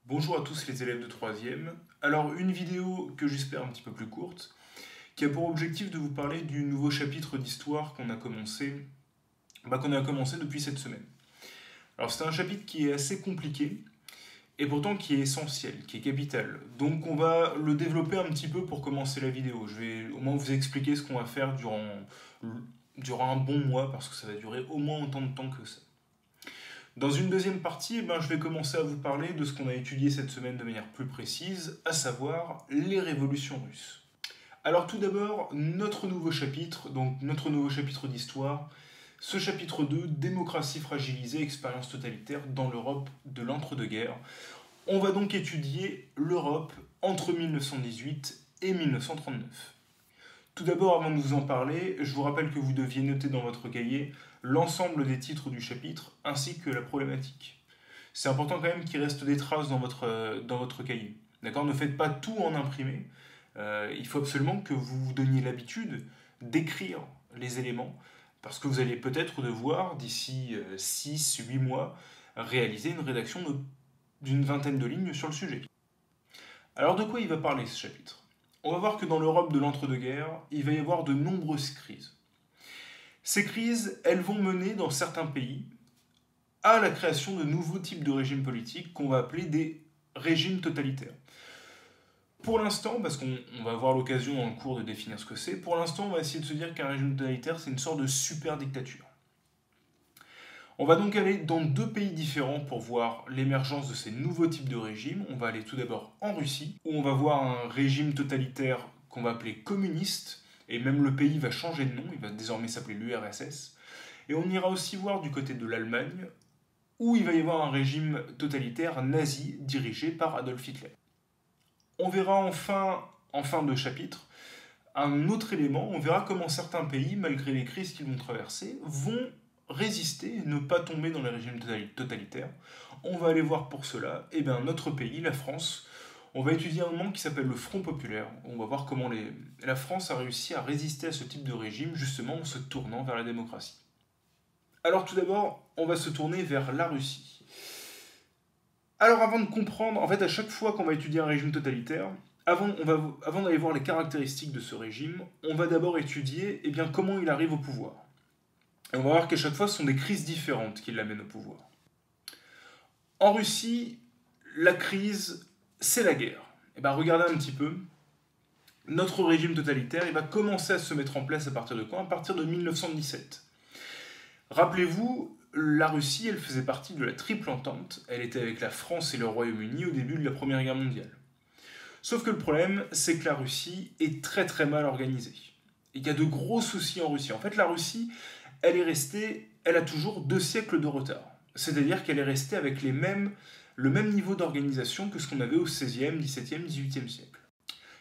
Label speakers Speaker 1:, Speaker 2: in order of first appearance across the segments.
Speaker 1: Bonjour à tous les élèves de 3e. Alors une vidéo que j'espère un petit peu plus courte, qui a pour objectif de vous parler du nouveau chapitre d'histoire qu'on a commencé depuis cette semaine. Alors c'est un chapitre qui est assez compliqué, et pourtant qui est essentiel, qui est capital. Donc on va le développer un petit peu pour commencer la vidéo. Je vais au moins vous expliquer ce qu'on va faire durant un bon mois, parce que ça va durer au moins autant de temps que ça. Dans une deuxième partie, je vais commencer à vous parler de ce qu'on a étudié cette semaine de manière plus précise, à savoir les révolutions russes. Alors tout d'abord, notre nouveau chapitre d'histoire, ce chapitre 2, démocratie fragilisée, expérience totalitaire dans l'Europe de l'entre-deux-guerres. On va donc étudier l'Europe entre 1918 et 1939. Tout d'abord, avant de vous en parler, je vous rappelle que vous deviez noter dans votre cahier l'ensemble des titres du chapitre ainsi que la problématique. C'est important quand même qu'il reste des traces dans votre cahier. D'accord. Ne faites pas tout en imprimé. Il faut absolument que vous vous donniez l'habitude d'écrire les éléments parce que vous allez peut-être devoir, d'ici 6-8 mois, réaliser une rédaction d'une vingtaine de lignes sur le sujet. Alors de quoi il va parler ce chapitre? On va voir que dans l'Europe de l'entre-deux-guerres, il va y avoir de nombreuses crises. Ces crises, elles vont mener dans certains pays à la création de nouveaux types de régimes politiques qu'on va appeler des régimes totalitaires. Pour l'instant, parce qu'on va avoir l'occasion dans le cours de définir ce que c'est, pour l'instant on va essayer de se dire qu'un régime totalitaire c'est une sorte de super dictature. On va donc aller dans deux pays différents pour voir l'émergence de ces nouveaux types de régimes. On va aller tout d'abord en Russie, où on va voir un régime totalitaire qu'on va appeler communiste, et même le pays va changer de nom, il va désormais s'appeler l'URSS. Et on ira aussi voir du côté de l'Allemagne, où il va y avoir un régime totalitaire nazi dirigé par Adolf Hitler. On verra enfin, en fin de chapitre, un autre élément, on verra comment certains pays, malgré les crises qu'ils vont traverser, vont résister et ne pas tomber dans les régimes totalitaires. On va aller voir pour cela, notre pays, la France, on va étudier un moment qui s'appelle le Front Populaire. On va voir comment la France a réussi à résister à ce type de régime, justement en se tournant vers la démocratie. Alors tout d'abord, on va se tourner vers la Russie. Alors avant de comprendre, en fait à chaque fois qu'on va étudier un régime totalitaire, avant d'aller voir les caractéristiques de ce régime, on va d'abord étudier comment il arrive au pouvoir. Et on va voir qu'à chaque fois, ce sont des crises différentes qui l'amènent au pouvoir. En Russie, la crise, c'est la guerre. Et regardez un petit peu. Notre régime totalitaire, il va commencer à se mettre en place à partir de quand? À partir de 1917. Rappelez-vous, la Russie, elle faisait partie de la Triple Entente. Elle était avec la France et le Royaume-Uni au début de la Première Guerre mondiale. Sauf que le problème, c'est que la Russie est très très mal organisée. Il y a de gros soucis en Russie. En fait, la Russie, elle a toujours 2 siècles de retard. C'est-à-dire qu'elle est restée avec le même niveau d'organisation que ce qu'on avait au XVIe, XVIIe, XVIIIe siècle.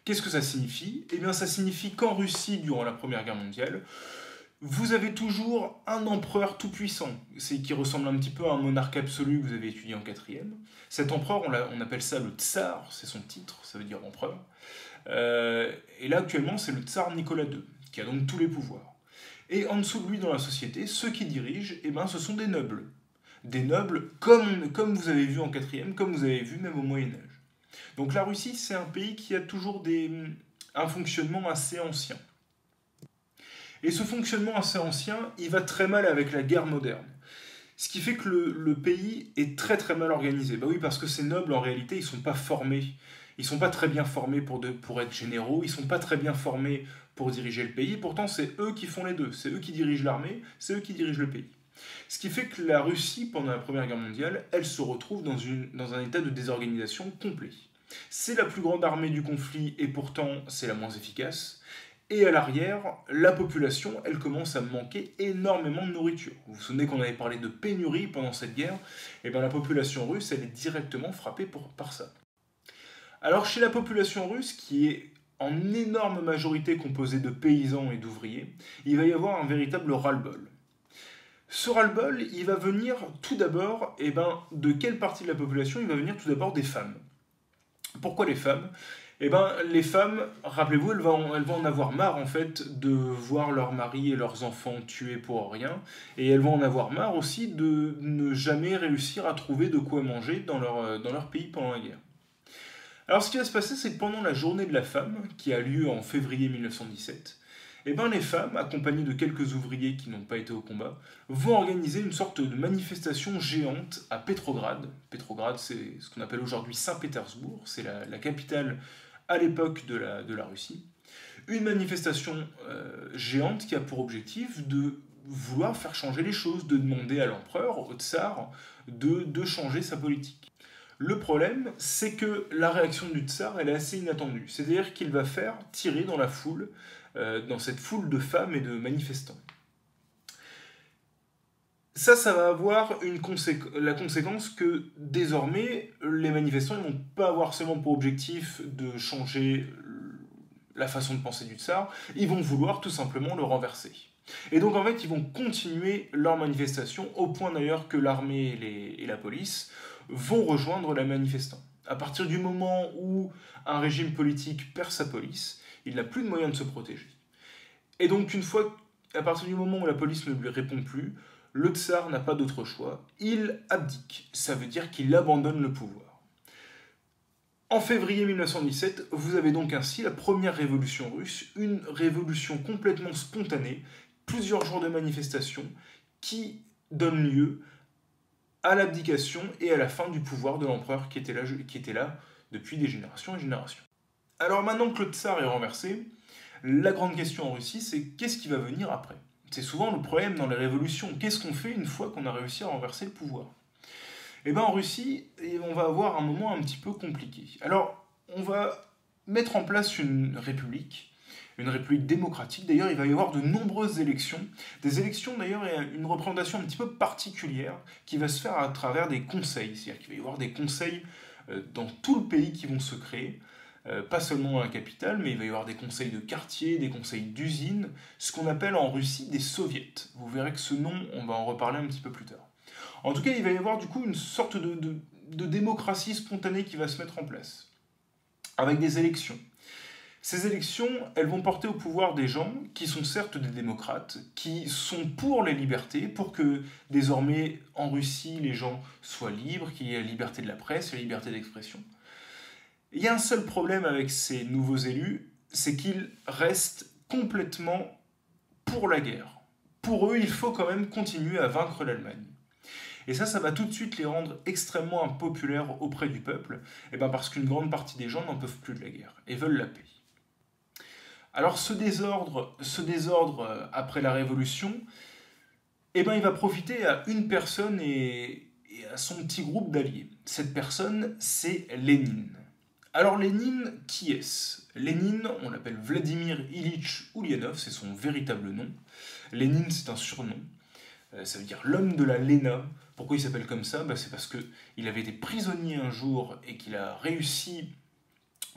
Speaker 1: Qu'est-ce que ça signifie? Ça signifie qu'en Russie, durant la Première Guerre mondiale, vous avez toujours un empereur tout-puissant, qui ressemble un petit peu à un monarque absolu que vous avez étudié en quatrième. Cet empereur, on appelle ça le tsar, c'est son titre, ça veut dire empereur. Et là, actuellement, c'est le tsar Nicolas II, qui a donc tous les pouvoirs. Et en dessous de lui dans la société, ceux qui dirigent, ce sont des nobles. Des nobles comme vous avez vu en quatrième, comme vous avez vu même au Moyen-Âge. Donc la Russie, c'est un pays qui a toujours un fonctionnement assez ancien. Et ce fonctionnement assez ancien, il va très mal avec la guerre moderne. Ce qui fait que le pays est très très mal organisé. Bah oui, parce que ces nobles, en réalité, ils ne sont pas formés. Ils ne sont pas très bien formés pour être généraux, ils ne sont pas très bien formés pour diriger le pays. Pourtant, c'est eux qui font les deux. C'est eux qui dirigent l'armée, c'est eux qui dirigent le pays. Ce qui fait que la Russie, pendant la Première Guerre mondiale, elle se retrouve dans un état de désorganisation complet. C'est la plus grande armée du conflit et pourtant c'est la moins efficace. Et à l'arrière, la population, elle commence à manquer énormément de nourriture. Vous vous souvenez qu'on avait parlé de pénurie pendant cette guerre? La population russe, elle est directement frappée par ça. Alors chez la population russe, qui est en énorme majorité composée de paysans et d'ouvriers, il va y avoir un véritable ras-le-bol. Ce ras-le-bol, il va venir tout d'abord, de quelle partie de la population? Il va venir tout d'abord des femmes. Pourquoi les femmes? Eh ben, les femmes, rappelez-vous, elles vont en avoir marre en fait de voir leurs maris et leurs enfants tués pour rien, et elles vont en avoir marre aussi de ne jamais réussir à trouver de quoi manger dans leur pays pendant la guerre. Alors ce qui va se passer, c'est que pendant la journée de la femme, qui a lieu en février 1917, eh ben, les femmes, accompagnées de quelques ouvriers qui n'ont pas été au combat, vont organiser une sorte de manifestation géante à Pétrograd. Pétrograd, c'est ce qu'on appelle aujourd'hui Saint-Pétersbourg, c'est la capitale à l'époque de la Russie. Une manifestation géante qui a pour objectif de vouloir faire changer les choses, de demander à l'empereur, au tsar, de changer sa politique. Le problème, c'est que la réaction du tsar, elle est assez inattendue. C'est-à-dire qu'il va faire tirer dans la foule, dans cette foule de femmes et de manifestants. Ça va avoir la conséquence que désormais, les manifestants ne vont pas avoir seulement pour objectif de changer la façon de penser du tsar, ils vont vouloir tout simplement le renverser. Et donc en fait, ils vont continuer leur manifestation, au point d'ailleurs que l'armée et la police vont rejoindre la manifestant. À partir du moment où un régime politique perd sa police, il n'a plus de moyens de se protéger. Et donc à partir du moment où la police ne lui répond plus, le tsar n'a pas d'autre choix, il abdique. Ça veut dire qu'il abandonne le pouvoir. En février 1917, vous avez donc ainsi la première révolution russe, une révolution complètement spontanée, plusieurs jours de manifestations, qui donne lieu à l'abdication et à la fin du pouvoir de l'empereur qui était là depuis des générations et générations. Alors maintenant que le tsar est renversé, la grande question en Russie, c'est qu'est-ce qui va venir après? C'est souvent le problème dans les révolutions. Qu'est-ce qu'on fait une fois qu'on a réussi à renverser le pouvoir? Eh bien en Russie, on va avoir un moment un petit peu compliqué. Alors, on va mettre en place une république démocratique. D'ailleurs, il va y avoir de nombreuses élections. Des élections, d'ailleurs, et une représentation un petit peu particulière qui va se faire à travers des conseils. C'est-à-dire qu'il va y avoir des conseils dans tout le pays qui vont se créer. Pas seulement dans la capitale, mais il va y avoir des conseils de quartier, des conseils d'usine, ce qu'on appelle en Russie des soviets. Vous verrez que ce nom, on va en reparler un petit peu plus tard. En tout cas, il va y avoir du coup une sorte de démocratie spontanée qui va se mettre en place, avec des élections. Ces élections, elles vont porter au pouvoir des gens qui sont certes des démocrates, qui sont pour les libertés, pour que désormais en Russie les gens soient libres, qu'il y ait la liberté de la presse, la liberté d'expression. Il y a un seul problème avec ces nouveaux élus, c'est qu'ils restent complètement pour la guerre. Pour eux, il faut quand même continuer à vaincre l'Allemagne. Et ça va tout de suite les rendre extrêmement impopulaires auprès du peuple, parce qu'une grande partie des gens n'en peuvent plus de la guerre et veulent la paix. Alors ce désordre après la Révolution, il va profiter à une personne et à son petit groupe d'alliés. Cette personne, c'est Lénine. Alors Lénine, qui est-ce? Lénine, on l'appelle Vladimir Ilitch Ulyanov, c'est son véritable nom. Lénine, c'est un surnom. Ça veut dire l'homme de la Léna. Pourquoi il s'appelle comme ça? C'est parce qu'il avait été prisonnier un jour et qu'il a réussi,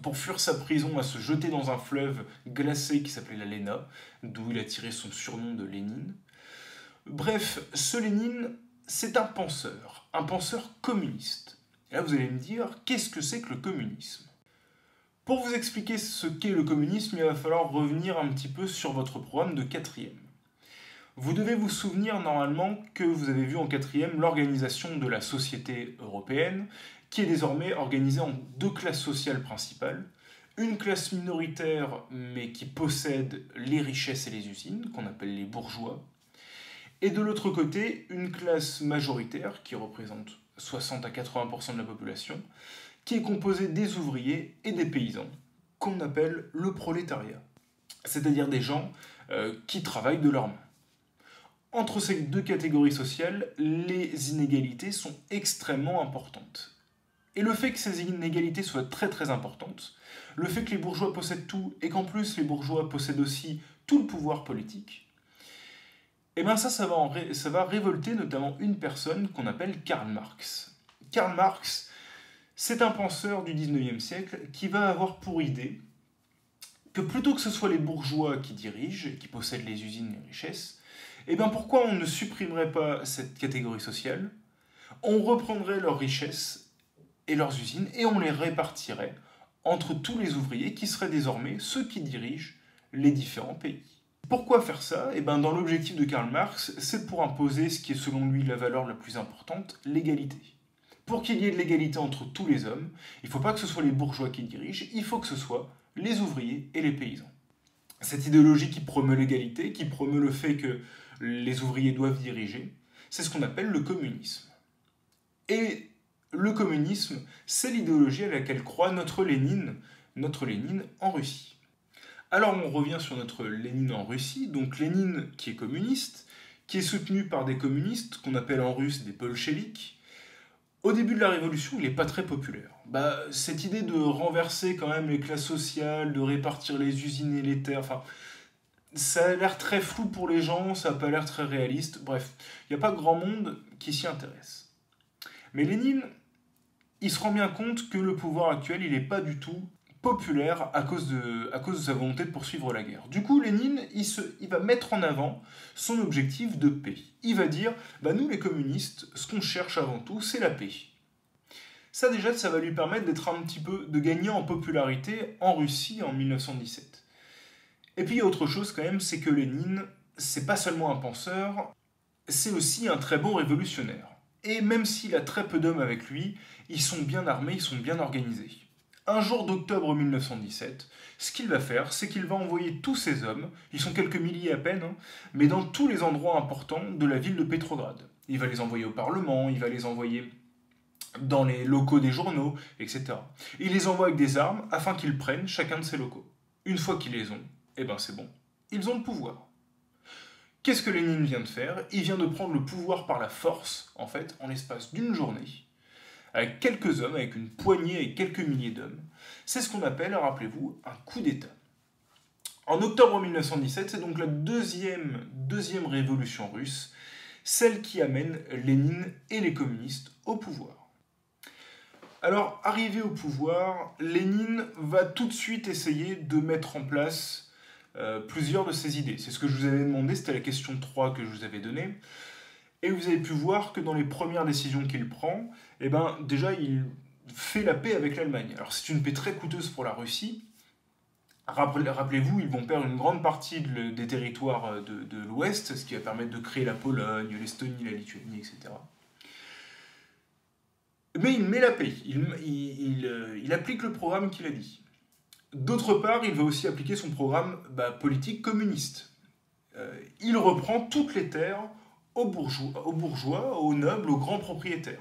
Speaker 1: pour fuir sa prison, à se jeter dans un fleuve glacé qui s'appelait la Léna, d'où il a tiré son surnom de Lénine. Bref, ce Lénine, c'est un penseur communiste. Et là, vous allez me dire, qu'est-ce que c'est que le communisme? Pour vous expliquer ce qu'est le communisme, il va falloir revenir un petit peu sur votre programme de 4e. Vous devez vous souvenir normalement que vous avez vu en 4e l'organisation de la société européenne, qui est désormais organisée en 2 classes sociales principales. Une classe minoritaire, mais qui possède les richesses et les usines, qu'on appelle les bourgeois. Et de l'autre côté, une classe majoritaire, qui représente 60 à 80% de la population, qui est composée des ouvriers et des paysans, qu'on appelle le prolétariat. C'est-à-dire des gens qui travaillent de leurs mains. Entre ces 2 catégories sociales, les inégalités sont extrêmement importantes. Et le fait que ces inégalités soient très très importantes, le fait que les bourgeois possèdent tout, et qu'en plus les bourgeois possèdent aussi tout le pouvoir politique, ça va révolter notamment une personne qu'on appelle Karl Marx. Karl Marx, c'est un penseur du 19e siècle qui va avoir pour idée que plutôt que ce soit les bourgeois qui dirigent, qui possèdent les usines et les richesses, pourquoi on ne supprimerait pas cette catégorie sociale? On reprendrait leurs richesses et leurs usines et on les répartirait entre tous les ouvriers qui seraient désormais ceux qui dirigent les différents pays. Pourquoi faire ça? Eh ben, dans l'objectif de Karl Marx, c'est pour imposer ce qui est selon lui la valeur la plus importante, l'égalité. Pour qu'il y ait de l'égalité entre tous les hommes, il ne faut pas que ce soit les bourgeois qui dirigent, il faut que ce soit les ouvriers et les paysans. Cette idéologie qui promeut l'égalité, qui promeut le fait que les ouvriers doivent diriger, c'est ce qu'on appelle le communisme. Et le communisme, c'est l'idéologie à laquelle croit notre Lénine en Russie. Alors on revient sur notre Lénine en Russie, donc Lénine qui est communiste, qui est soutenu par des communistes qu'on appelle en russe des bolcheviks. Au début de la Révolution, il n'est pas très populaire. Cette idée de renverser quand même les classes sociales, de répartir les usines et les terres, enfin, ça a l'air très flou pour les gens, ça n'a pas l'air très réaliste, bref, il n'y a pas grand monde qui s'y intéresse. Mais Lénine, il se rend bien compte que le pouvoir actuel, il n'est pas du tout populaire à cause de sa volonté de poursuivre la guerre. Du coup, Lénine, il va mettre en avant son objectif de paix. Il va dire, nous les communistes, ce qu'on cherche avant tout, c'est la paix. Ça déjà, ça va lui permettre de gagner en popularité en Russie en 1917. Et puis il y a autre chose quand même, c'est que Lénine, c'est pas seulement un penseur, c'est aussi un très bon révolutionnaire. Et même s'il a très peu d'hommes avec lui, ils sont bien armés, ils sont bien organisés. Un jour d'octobre 1917, ce qu'il va faire, c'est qu'il va envoyer tous ses hommes, ils sont quelques milliers à peine, mais dans tous les endroits importants de la ville de Petrograd. Il va les envoyer au Parlement, il va les envoyer dans les locaux des journaux, etc. Il les envoie avec des armes afin qu'ils prennent chacun de ces locaux. Une fois qu'ils les ont, c'est bon, ils ont le pouvoir. Qu'est-ce que Lénine vient de faire? Il vient de prendre le pouvoir par la force, en fait, en l'espace d'une journée, avec quelques hommes, avec une poignée, avec quelques milliers d'hommes. C'est ce qu'on appelle, rappelez-vous, un coup d'État. En octobre 1917, c'est donc la deuxième révolution russe, celle qui amène Lénine et les communistes au pouvoir. Alors, arrivé au pouvoir, Lénine va tout de suite essayer de mettre en place plusieurs de ses idées. C'est ce que je vous avais demandé, c'était la question 3 que je vous avais donnée. Et vous avez pu voir que dans les premières décisions qu'il prend, déjà il fait la paix avec l'Allemagne. Alors c'est une paix très coûteuse pour la Russie. Rappelez-vous, ils vont perdre une grande partie des territoires de l'Ouest, ce qui va permettre de créer la Pologne, l'Estonie, la Lituanie, etc. Mais il met la paix, il applique le programme qu'il a dit. D'autre part, il va aussi appliquer son programme politique communiste. Il reprend toutes les terres aux bourgeois, aux nobles, aux grands propriétaires.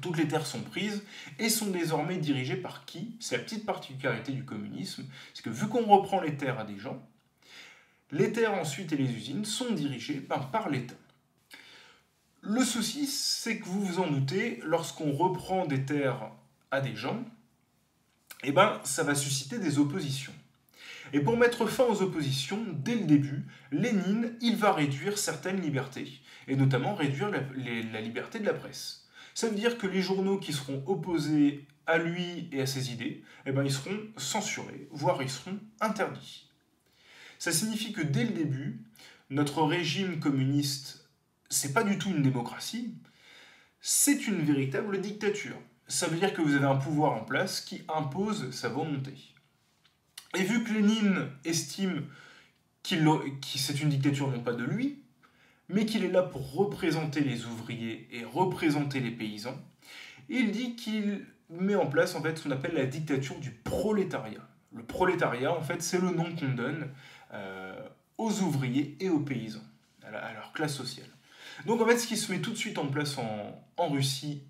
Speaker 1: Toutes les terres sont prises et sont désormais dirigées par qui? C'est la petite particularité du communisme, c'est que vu qu'on reprend les terres à des gens, les terres ensuite et les usines sont dirigées par l'État. Le souci, c'est que vous vous en doutez, lorsqu'on reprend des terres à des gens, ça va susciter des oppositions. Et pour mettre fin aux oppositions, dès le début, Lénine, il va réduire certaines libertés, et notamment réduire la liberté de la presse. Ça veut dire que les journaux qui seront opposés à lui et à ses idées, ils seront censurés, voire ils seront interdits. Ça signifie que dès le début, notre régime communiste, c'est pas du tout une démocratie, c'est une véritable dictature. Ça veut dire que vous avez un pouvoir en place qui impose sa volonté. Et vu que Lénine estime que c'est une dictature non pas de lui, mais qu'il est là pour représenter les ouvriers et représenter les paysans, il dit qu'il met en place ce qu'on appelle la dictature du prolétariat. Le prolétariat, c'est le nom qu'on donne aux ouvriers et aux paysans, à leur classe sociale. Donc ce qui se met tout de suite en place en Russie,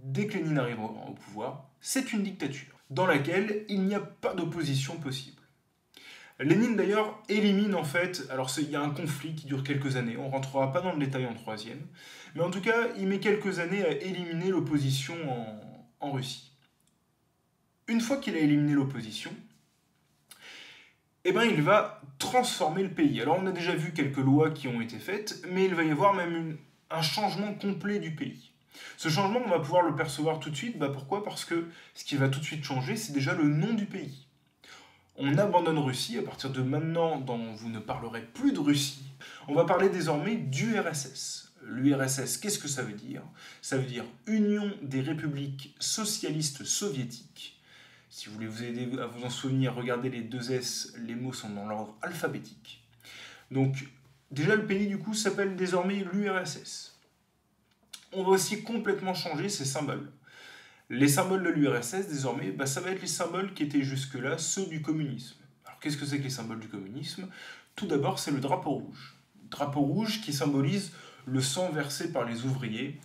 Speaker 1: dès que Lénine arrive au pouvoir, c'est une dictature, dans laquelle il n'y a pas d'opposition possible. Lénine d'ailleurs élimine alors il y a un conflit qui dure quelques années, on ne rentrera pas dans le détail en troisième, mais en tout cas il met quelques années à éliminer l'opposition en Russie. Une fois qu'il a éliminé l'opposition, il va transformer le pays. Alors on a déjà vu quelques lois qui ont été faites, mais il va y avoir même un changement complet du pays. Ce changement, on va pouvoir le percevoir tout de suite. Pourquoi? Parce que ce qui va tout de suite changer, c'est déjà le nom du pays. On abandonne Russie, à partir de maintenant, vous ne parlerez plus de Russie. On va parler désormais du RSS. L'URSS, qu'est-ce que ça veut dire? Ça veut dire Union des républiques socialistes soviétiques, Si vous voulez vous aider à vous en souvenir, regardez les 2 S, les mots sont dans l'ordre alphabétique. Donc, déjà, le pays, du coup, s'appelle désormais l'URSS. On va aussi complètement changer ses symboles. Les symboles de l'URSS, désormais, ça va être les symboles qui étaient jusque-là ceux du communisme. Alors, qu'est-ce que c'est que les symboles du communisme? Tout d'abord, c'est le drapeau rouge. Le drapeau rouge qui symbolise le sang versé par les ouvriers,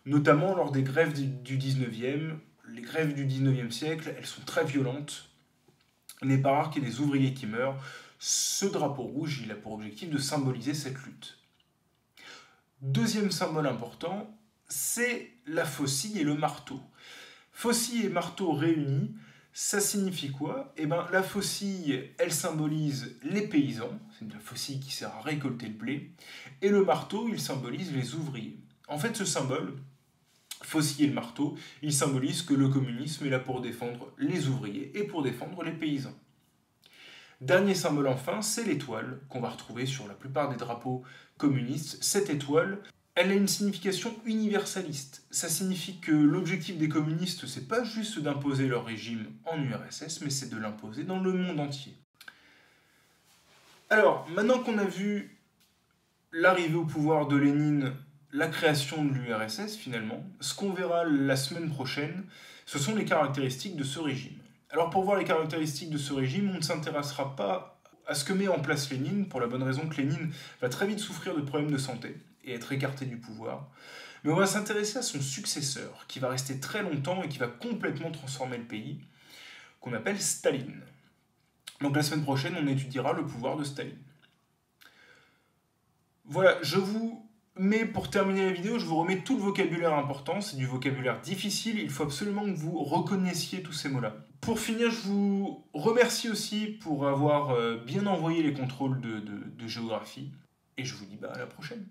Speaker 1: notamment lors des grèves du 19e. Les grèves du 19e siècle, elles sont très violentes. Il n'est pas rare qu'il y ait des ouvriers qui meurent. Ce drapeau rouge, il a pour objectif de symboliser cette lutte. Deuxième symbole important, c'est la faucille et le marteau. Faucille et marteau réunis, ça signifie quoi? La faucille, elle symbolise les paysans, c'est la faucille qui sert à récolter le blé, et le marteau, il symbolise les ouvriers. En fait, ce symbole, faucille et le marteau, il symbolise que le communisme est là pour défendre les ouvriers et pour défendre les paysans. Dernier symbole enfin, c'est l'étoile, qu'on va retrouver sur la plupart des drapeaux communistes. Cette étoile, elle a une signification universaliste. Ça signifie que l'objectif des communistes, c'est pas juste d'imposer leur régime en URSS, mais c'est de l'imposer dans le monde entier. Alors, maintenant qu'on a vu l'arrivée au pouvoir de Lénine, la création de l'URSS finalement, ce qu'on verra la semaine prochaine, ce sont les caractéristiques de ce régime. Alors pour voir les caractéristiques de ce régime, on ne s'intéressera pas à ce que met en place Lénine, pour la bonne raison que Lénine va très vite souffrir de problèmes de santé et être écarté du pouvoir. Mais on va s'intéresser à son successeur, qui va rester très longtemps et qui va complètement transformer le pays, qu'on appelle Staline. Donc la semaine prochaine, on étudiera le pouvoir de Staline. Voilà, mais pour terminer la vidéo, je vous remets tout le vocabulaire important. C'est du vocabulaire difficile, il faut absolument que vous reconnaissiez tous ces mots-là. Pour finir, je vous remercie aussi pour avoir bien envoyé les contrôles de géographie. Et je vous dis à la prochaine.